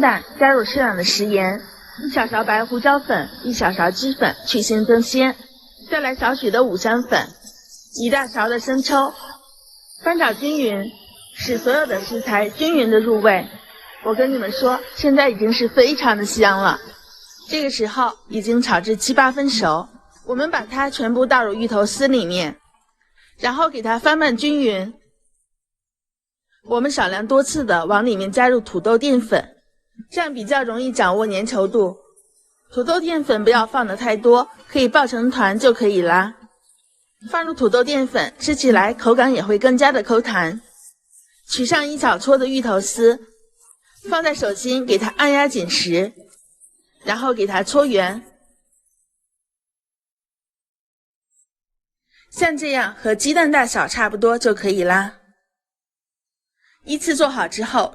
蛋，加入适量的食盐，1小勺白胡椒粉，1小勺鸡粉，去腥增鲜，再来少许的五香粉，1大勺的生抽，翻炒均匀，使所有的食材均匀的入味。我跟你们说，现在已经是非常的香了。这个时候已经炒至7、8分熟，我们把它全部倒入芋头丝里面，然后给它翻拌均匀。我们少量多次的往里面加入土豆淀粉，这样比较容易掌握粘稠度。土豆淀粉不要放的太多，可以爆成团就可以啦。放入土豆淀粉，吃起来口感也会更加的口弹。取上1小撮的芋头丝，放在手心给它按压紧实，然后给它搓圆，像这样和鸡蛋大小差不多就可以啦。依次做好之后，